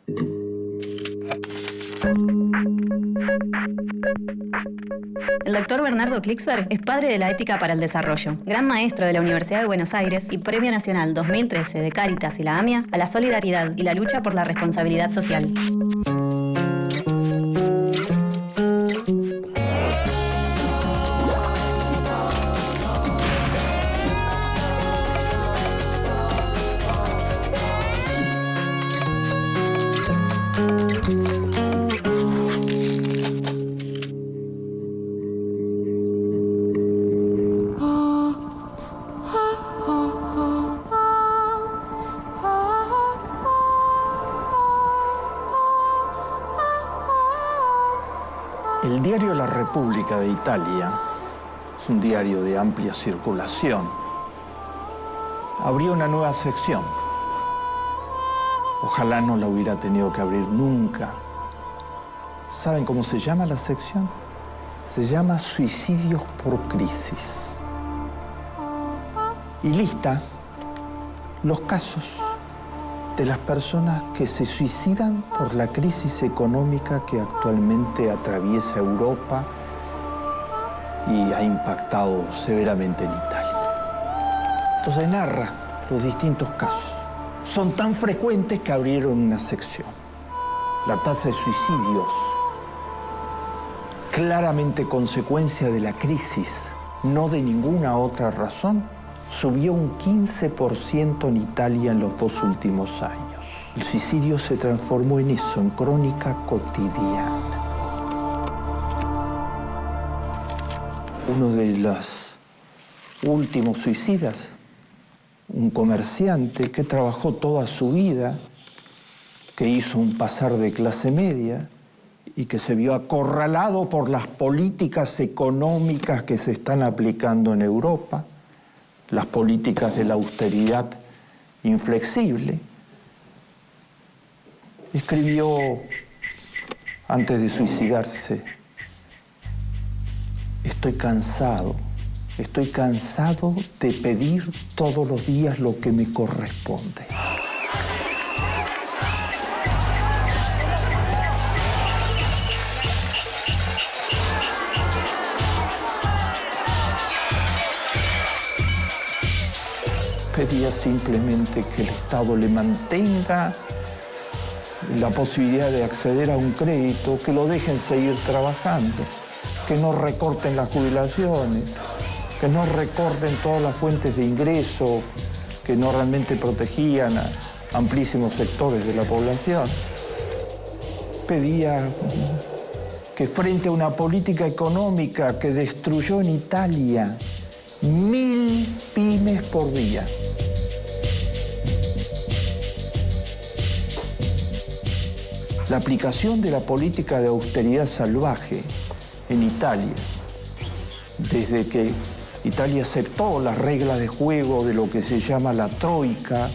El doctor Bernardo Klicksberg es padre de la ética para el desarrollo, gran maestro de la Universidad de Buenos Aires y Premio Nacional 2013 de Cáritas y la AMIA a la solidaridad y la lucha por la responsabilidad social. El diario La República de Italia es un diario de amplia circulación. Abrió una nueva sección. Ojalá no la hubiera tenido que abrir nunca. ¿Saben cómo se llama la sección? Se llama Suicidios por Crisis. Y lista los casos de las personas que se suicidan por la crisis económica que actualmente atraviesa Europa y ha impactado severamente en Italia. Entonces narra los distintos casos. Son tan frecuentes que abrieron una sección. La tasa de suicidios, claramente consecuencia de la crisis, no de ninguna otra razón, subió un 15% en Italia en los 2 últimos años. El suicidio se transformó en eso, en crónica cotidiana. Uno de los últimos suicidas, un comerciante que trabajó toda su vida, que hizo un pasar de clase media y que se vio acorralado por las políticas económicas que se están aplicando en Europa, las políticas de la austeridad inflexible. Escribió, antes de suicidarse, estoy cansado de pedir todos los días lo que me corresponde. Pedía simplemente que el Estado le mantenga la posibilidad de acceder a un crédito, que lo dejen seguir trabajando, que no recorten las jubilaciones, que no recorten todas las fuentes de ingreso que no realmente protegían a amplísimos sectores de la población. Pedía que frente a una política económica que destruyó en Italia 1000 pymes por día, la aplicación de la política de austeridad salvaje en Italia, desde que Italia aceptó las reglas de juego de lo que se llama la Troika,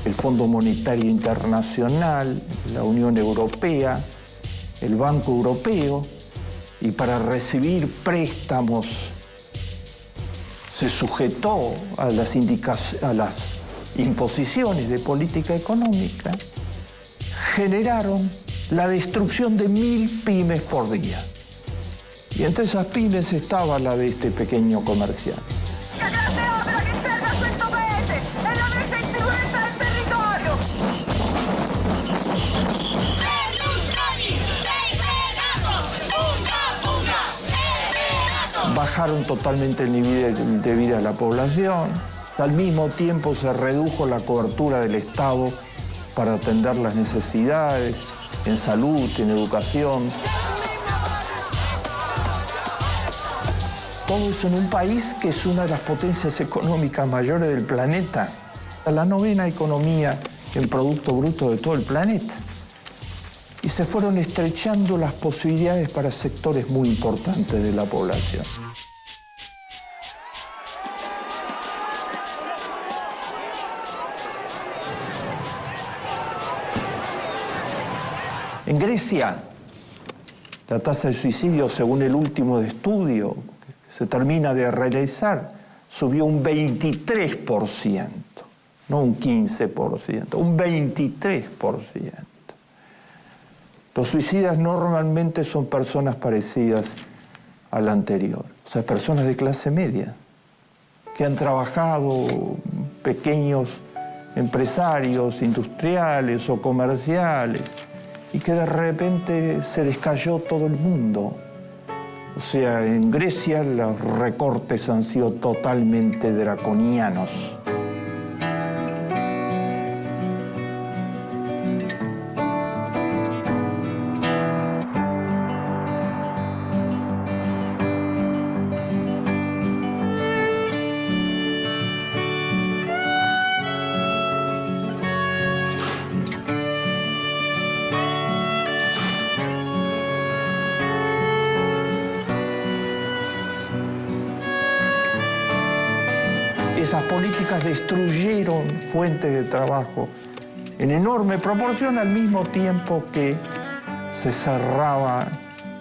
el Fondo Monetario Internacional, la Unión Europea, el Banco Europeo, y para recibir préstamos se sujetó a las imposiciones de política económica, generaron la destrucción de 1000 pymes por día. Y entre esas pymes estaba la de este pequeño comerciante. Bajaron totalmente el nivel de vida de la población. Al mismo tiempo se redujo la cobertura del Estado para atender las necesidades en salud, en educación. Todo eso en un país que es una de las potencias económicas mayores del planeta, la 9ª economía en Producto Bruto de todo el planeta. Y se fueron estrechando las posibilidades para sectores muy importantes de la población. En Grecia, la tasa de suicidio, según el último estudio que se termina de realizar, subió un 23%, no un 15%, un 23%. Los suicidas normalmente son personas parecidas a la anterior, o sea, personas de clase media, que han trabajado, pequeños empresarios industriales o comerciales, y que de repente se les cayó todo el mundo. O sea, en Grecia los recortes han sido totalmente draconianos. Esas políticas destruyeron fuentes de trabajo en enorme proporción al mismo tiempo que se cerraban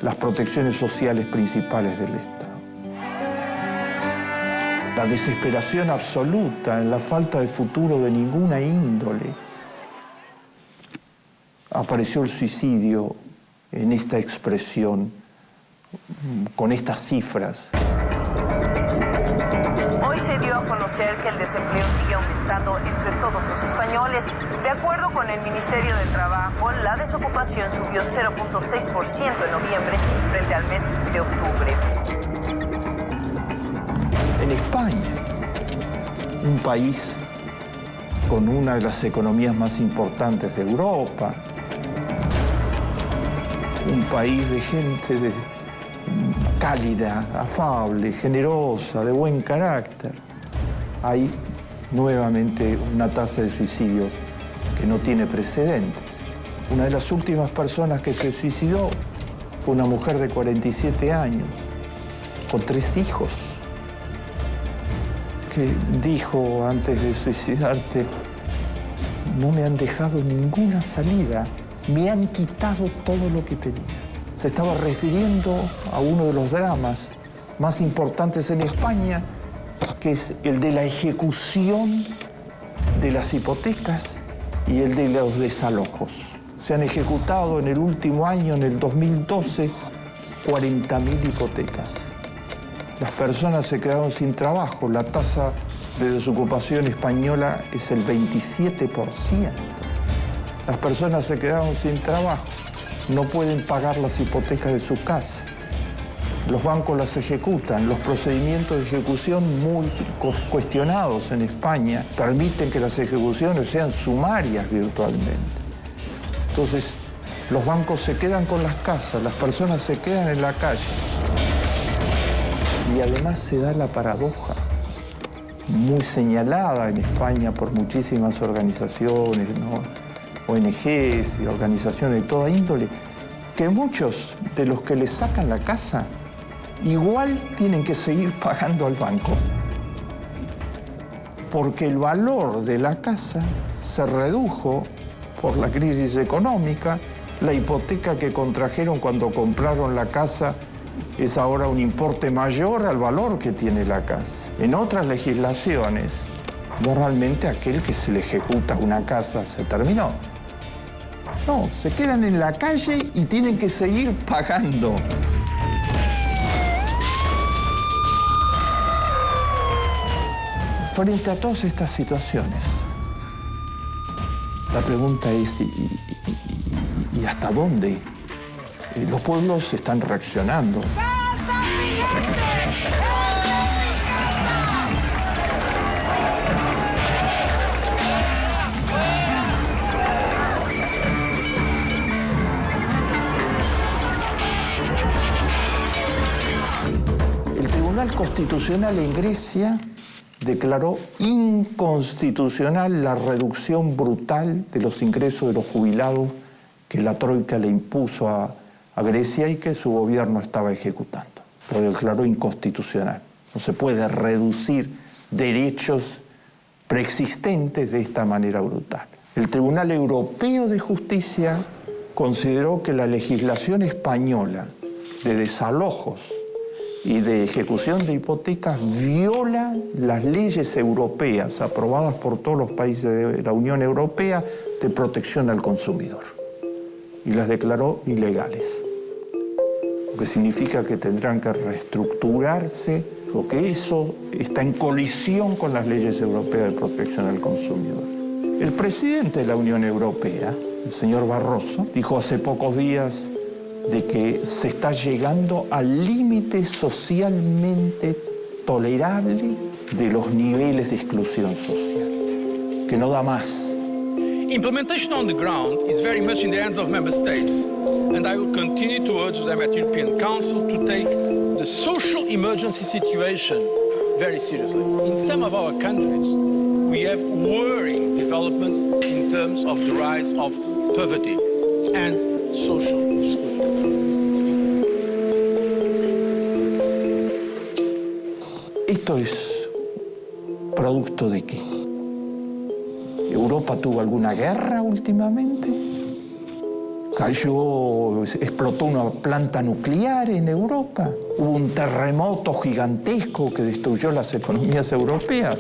las protecciones sociales principales del Estado. La desesperación absoluta, en la falta de futuro de ninguna índole. Apareció el suicidio en esta expresión, con estas cifras. Hoy se dio a conocer que el desempleo sigue aumentando entre todos los españoles. De acuerdo con el Ministerio del Trabajo, la desocupación subió 0.6% en noviembre frente al mes de octubre. En España, un país con una de las economías más importantes de Europa, un país de gente cálida, afable, generosa, de buen carácter, hay nuevamente una tasa de suicidios que no tiene precedentes. Una de las últimas personas que se suicidó fue una mujer de 47 años, con 3 hijos, que dijo antes de suicidarte: no me han dejado ninguna salida, me han quitado todo lo que tenía. Se estaba refiriendo a uno de los dramas más importantes en España, que es el de la ejecución de las hipotecas y el de los desalojos. Se han ejecutado en el último año, en el 2012, 40.000 hipotecas. Las personas se quedaron sin trabajo. La tasa de desocupación española es el 27%. Las personas se quedaron sin trabajo. No pueden pagar las hipotecas de su casa. Los bancos las ejecutan. Los procedimientos de ejecución muy cuestionados en España permiten que las ejecuciones sean sumarias virtualmente. Entonces, los bancos se quedan con las casas, las personas se quedan en la calle. Y además se da la paradoja, muy señalada en España por muchísimas organizaciones, ¿no?, ONGs y organizaciones de toda índole, que muchos de los que les sacan la casa igual tienen que seguir pagando al banco, porque el valor de la casa se redujo por la crisis económica. La hipoteca que contrajeron cuando compraron la casa es ahora un importe mayor al valor que tiene la casa. En otras legislaciones, normalmente aquel que se le ejecuta una casa se terminó. No, se quedan en la calle y tienen que seguir pagando. Frente a todas estas situaciones, la pregunta es, ¿y hasta dónde? Los pueblos están reaccionando. El Tribunal Constitucional en Grecia declaró inconstitucional la reducción brutal de los ingresos de los jubilados que la Troika le impuso a Grecia y que su gobierno estaba ejecutando. Lo declaró inconstitucional. No se puede reducir derechos preexistentes de esta manera brutal. El Tribunal Europeo de Justicia consideró que la legislación española de desalojos y de ejecución de hipotecas viola las leyes europeas aprobadas por todos los países de la Unión Europea de protección al consumidor. y las declaró ilegales. Lo que significa que tendrán que reestructurarse, porque eso está en colisión con las leyes europeas de protección al consumidor. El presidente de la Unión Europea, el señor Barroso, dijo hace pocos días de que se está llegando al límite socialmente tolerable de los niveles de exclusión social, que no da más. Implementation on the ground is very much in the hands of member states, and I will continue to urge them at the European Council to take the social emergency situation very seriously. In some of our countries, we have worrying developments in terms of the rise of poverty and social exclusion. ¿Esto es producto de qué? ¿Europa tuvo alguna guerra últimamente? ¿Explotó una planta nuclear en Europa? ¿Hubo un terremoto gigantesco que destruyó las economías europeas?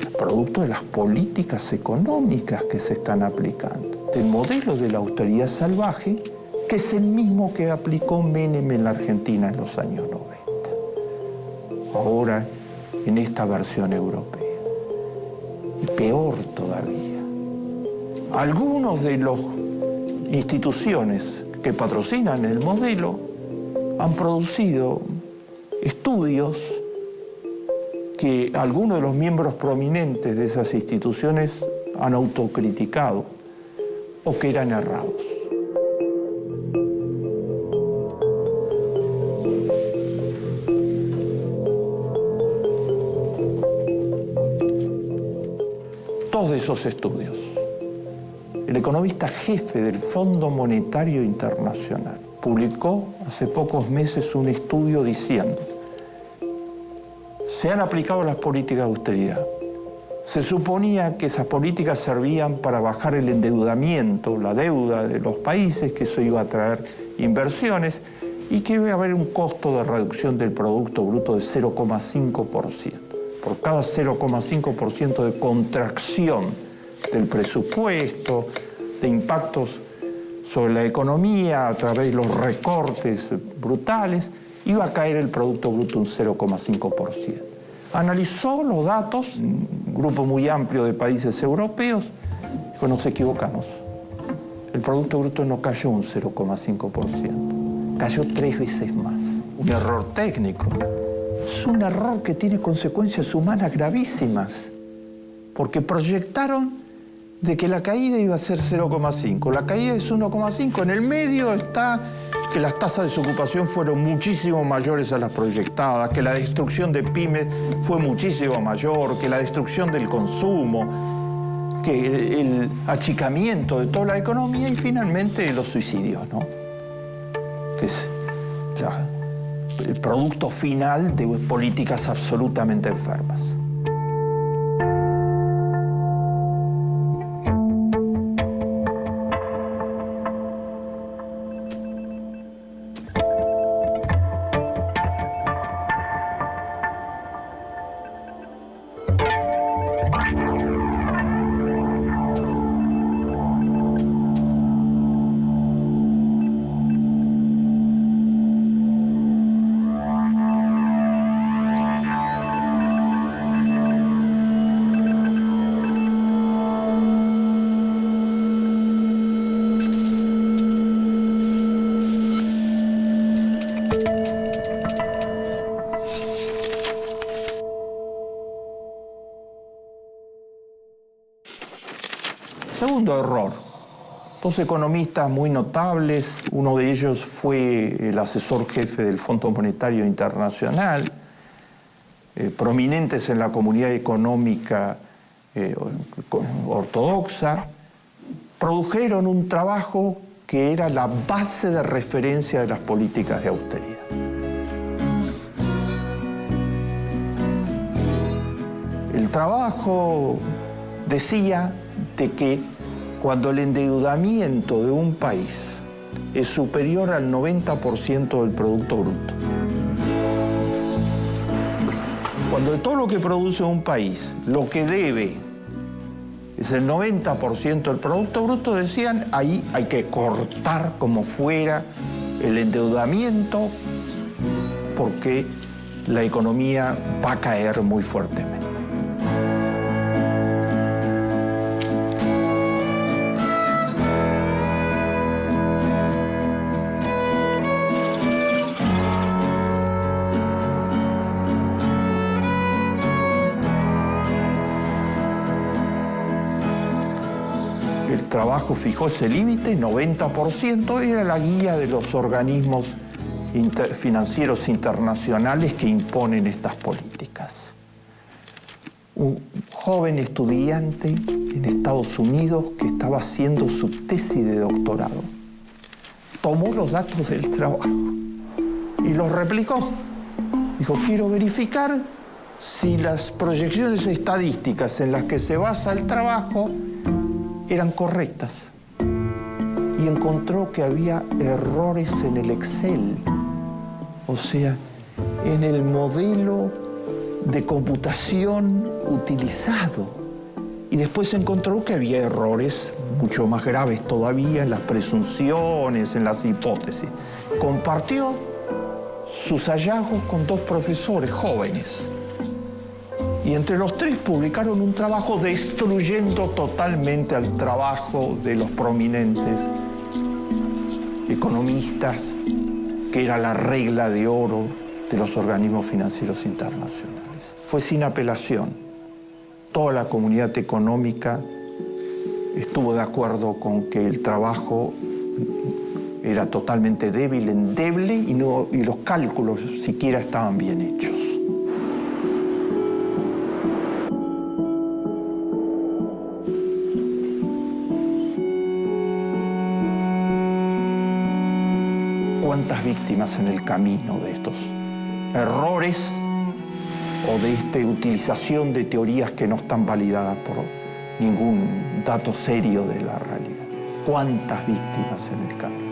Es producto de las políticas económicas que se están aplicando, del modelo de la austeridad salvaje, que es el mismo que aplicó Menem en la Argentina en los años 90. Ahora en esta versión europea. Y peor todavía. Algunos de las instituciones que patrocinan el modelo han producido estudios que algunos de los miembros prominentes de esas instituciones han autocriticado o que eran errados. De esos estudios. El economista jefe del Fondo Monetario Internacional publicó hace pocos meses un estudio diciendo: se han aplicado las políticas de austeridad. Se suponía que esas políticas servían para bajar el endeudamiento, la deuda de los países, que eso iba a traer inversiones y que iba a haber un costo de reducción del Producto Bruto de 0,5%. Por cada 0,5% de contracción del presupuesto, de impactos sobre la economía a través de los recortes brutales, iba a caer el Producto Bruto un 0,5%. Analizó los datos, un grupo muy amplio de países europeos, dijo: nos equivocamos. El Producto Bruto no cayó un 0,5%, cayó 3 veces más. Un error técnico. Es un error que tiene consecuencias humanas gravísimas, porque proyectaron de que la caída iba a ser 0,5. La caída es 1,5. En el medio está que las tasas de desocupación fueron muchísimo mayores a las proyectadas, que la destrucción de pymes fue muchísimo mayor, que la destrucción del consumo, que el achicamiento de toda la economía y finalmente los suicidios, ¿no? Que es el producto final de políticas absolutamente enfermas. Segundo error. Dos economistas muy notables, uno de ellos fue el asesor jefe del Fondo Monetario Internacional, prominentes en la comunidad económica ortodoxa, produjeron un trabajo que era la base de referencia de las políticas de austeridad. El trabajo decía de que cuando el endeudamiento de un país es superior al 90% del Producto Bruto, cuando de todo lo que produce un país, lo que debe es el 90% del Producto Bruto, decían, ahí hay que cortar como fuera el endeudamiento porque la economía va a caer muy fuertemente. El trabajo fijó ese límite, 90%, era la guía de los organismos financieros internacionales que imponen estas políticas. Un joven estudiante en Estados Unidos que estaba haciendo su tesis de doctorado tomó los datos del trabajo y los replicó. Dijo, quiero verificar si las proyecciones estadísticas en las que se basa el trabajo eran correctas. Y encontró que había errores en el Excel, o sea, en el modelo de computación utilizado. Y después encontró que había errores mucho más graves todavía en las presunciones, en las hipótesis. Compartió sus hallazgos con 2 profesores jóvenes. Y entre los 3 publicaron un trabajo destruyendo totalmente el trabajo de los prominentes economistas, que era la regla de oro de los organismos financieros internacionales. Fue sin apelación. Toda la comunidad económica estuvo de acuerdo con que el trabajo era totalmente débil, endeble, y los cálculos siquiera estaban bien hechos. ¿Cuántas víctimas en el camino de estos errores o de esta utilización de teorías que no están validadas por ningún dato serio de la realidad? ¿Cuántas víctimas en el camino?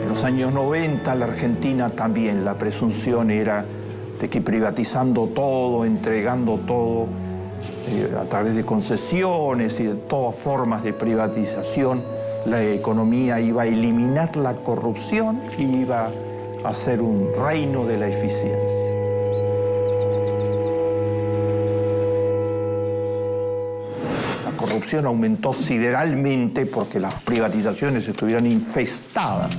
En los años 90, la Argentina también, la presunción era de que privatizando todo, entregando todo a través de concesiones y de todas formas de privatización, la economía iba a eliminar la corrupción y iba a ser un reino de la eficiencia. La corrupción aumentó sideralmente porque las privatizaciones estuvieron infestadas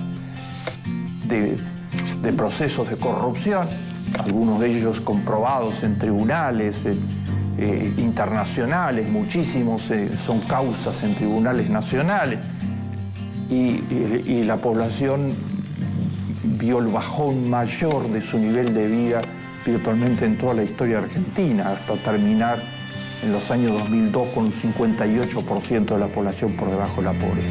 de procesos de corrupción, algunos de ellos comprobados en tribunales internacionales, muchísimos son causas en tribunales nacionales, y la población vio el bajón mayor de su nivel de vida virtualmente en toda la historia argentina, hasta terminar en los años 2002 con un 58% de la población por debajo de la pobreza.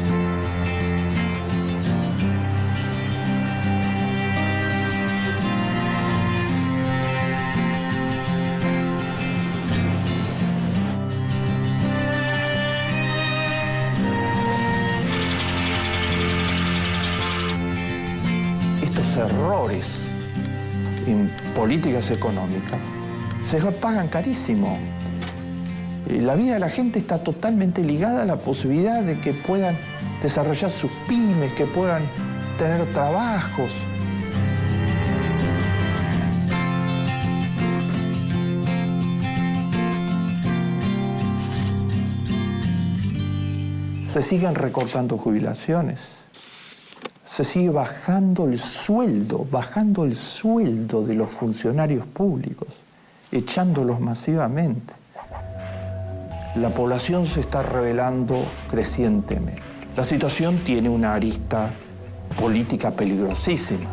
Errores en políticas económicas se pagan carísimo. La vida de la gente está totalmente ligada a la posibilidad de que puedan desarrollar sus pymes, que puedan tener trabajos. Se siguen recortando jubilaciones. Se sigue bajando el sueldo de los funcionarios públicos, echándolos masivamente. La población se está rebelando crecientemente. La situación tiene una arista política peligrosísima.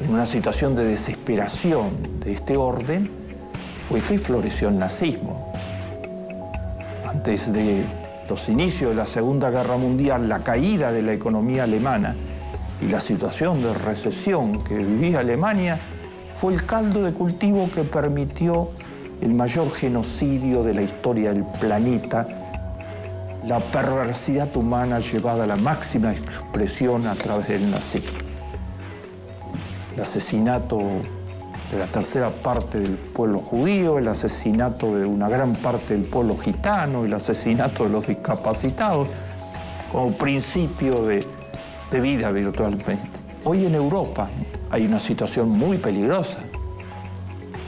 En una situación de desesperación de este orden fue que floreció el nazismo. Antes de los inicios de la Segunda Guerra Mundial, la caída de la economía alemana y la situación de recesión que vivía Alemania fue el caldo de cultivo que permitió el mayor genocidio de la historia del planeta, la perversidad humana llevada a la máxima expresión a través del nazismo. El asesinato de la tercera parte del pueblo judío, el asesinato de una gran parte del pueblo gitano, el asesinato de los discapacitados, como principio de vida virtualmente. Hoy en Europa hay una situación muy peligrosa,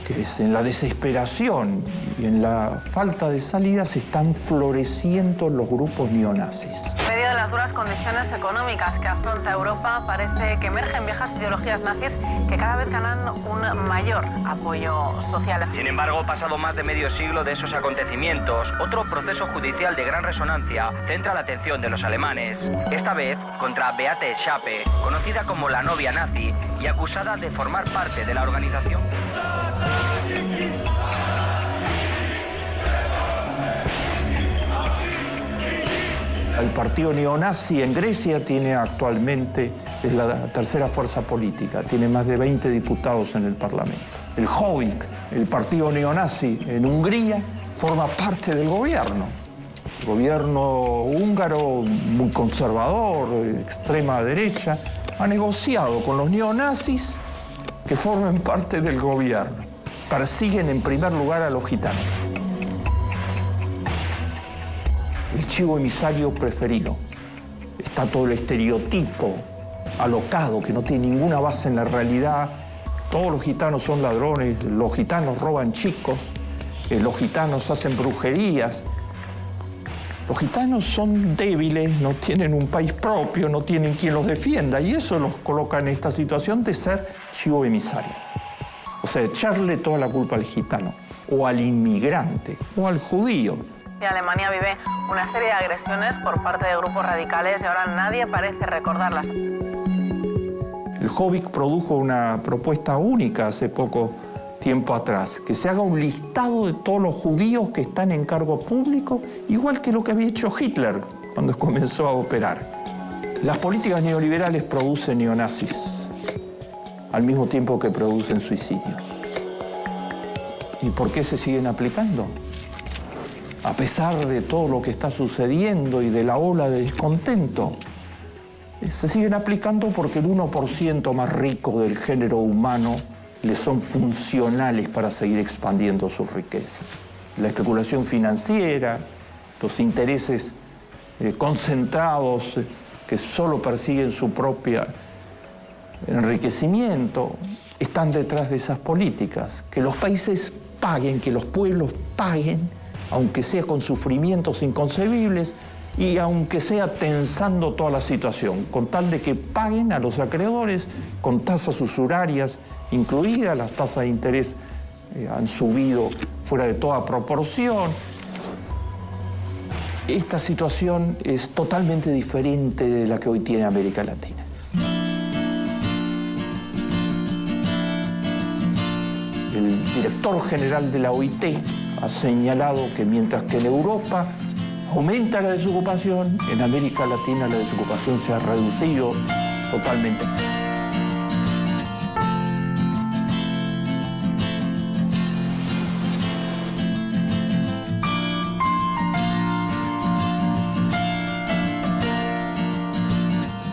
que es en la desesperación y en la falta de salida se están floreciendo los grupos neonazis. En medio de las duras condiciones económicas que afronta Europa, parece que emergen viejas ideologías nazis que cada vez ganan un mayor apoyo social. Sin embargo, pasado más de medio siglo de esos acontecimientos, otro proceso judicial de gran resonancia centra la atención de los alemanes. Esta vez contra Beate Zschäpe, conocida como la novia nazi y acusada de formar parte de la organización. El partido neonazi en Grecia tiene actualmente, es la tercera fuerza política, tiene más de 20 diputados en el Parlamento. El Jobbik, el partido neonazi en Hungría, forma parte del gobierno. El gobierno húngaro, muy conservador, de extrema derecha, ha negociado con los neonazis que formen parte del gobierno. Persiguen en primer lugar a los gitanos. El chivo emisario preferido. Está todo el estereotipo alocado que no tiene ninguna base en la realidad. Todos los gitanos son ladrones, los gitanos roban chicos, los gitanos hacen brujerías. Los gitanos son débiles, no tienen un país propio, no tienen quien los defienda y eso los coloca en esta situación de ser chivo emisario. O sea, echarle toda la culpa al gitano, o al inmigrante, o al judío. Alemania vive una serie de agresiones por parte de grupos radicales y ahora nadie parece recordarlas. El Jobbik produjo una propuesta única hace poco tiempo atrás, que se haga un listado de todos los judíos que están en cargo público, igual que lo que había hecho Hitler cuando comenzó a operar. Las políticas neoliberales producen neonazis, al mismo tiempo que producen suicidios. ¿Y por qué se siguen aplicando? A pesar de todo lo que está sucediendo y de la ola de descontento, se siguen aplicando porque el 1% más rico del género humano les son funcionales para seguir expandiendo sus riquezas. La especulación financiera, los intereses concentrados que solo persiguen su propio enriquecimiento, están detrás de esas políticas. Que los países paguen, que los pueblos paguen, aunque sea con sufrimientos inconcebibles y aunque sea tensando toda la situación, con tal de que paguen a los acreedores con tasas usurarias incluidas, las tasas de interés han subido fuera de toda proporción. Esta situación es totalmente diferente de la que hoy tiene América Latina. El director general de la OIT ha señalado que mientras que en Europa aumenta la desocupación, en América Latina la desocupación se ha reducido totalmente.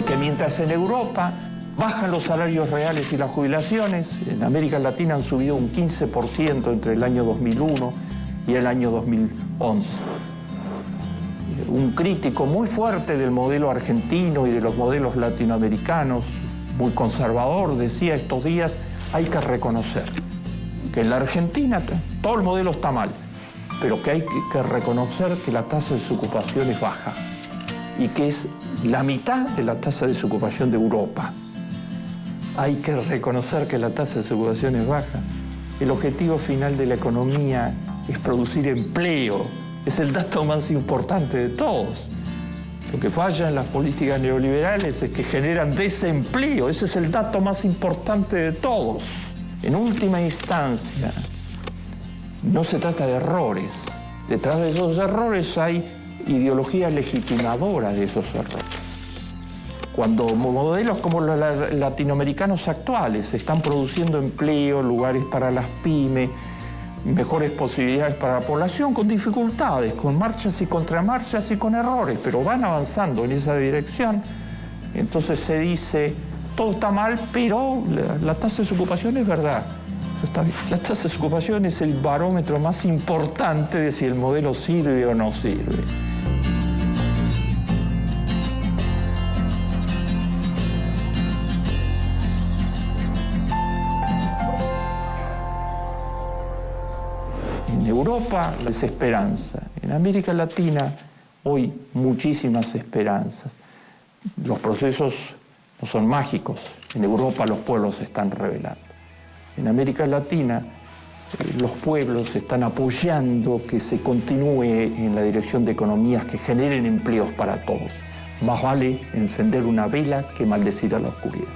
Que mientras en Europa bajan los salarios reales y las jubilaciones, en América Latina han subido un 15% entre el año 2001 y el año 2011. Un crítico muy fuerte del modelo argentino y de los modelos latinoamericanos, muy conservador, decía estos días, hay que reconocer que en la Argentina todo el modelo está mal, pero que hay que reconocer que la tasa de desocupación es baja y que es la mitad de la tasa de desocupación de Europa. Hay que reconocer que la tasa de desocupación es baja. El objetivo final de la economía es producir empleo. Es el dato más importante de todos. Lo que falla en las políticas neoliberales es que generan desempleo. Ese es el dato más importante de todos. En última instancia, no se trata de errores. Detrás de esos errores hay ideología legitimadora de esos errores. Cuando modelos como los latinoamericanos actuales están produciendo empleo, lugares para las pymes, mejores posibilidades para la población, con dificultades, con marchas y contramarchas y con errores, pero van avanzando en esa dirección. Entonces se dice, todo está mal, pero la tasa de desocupación es verdad. Está bien. La tasa de desocupación es el barómetro más importante de si el modelo sirve o no sirve. En Europa, la desesperanza. En América Latina, hoy, muchísimas esperanzas. Los procesos no son mágicos. En Europa los pueblos se están rebelando. En América Latina, los pueblos están apoyando que se continúe en la dirección de economías que generen empleos para todos. Más vale encender una vela que maldecir a la oscuridad.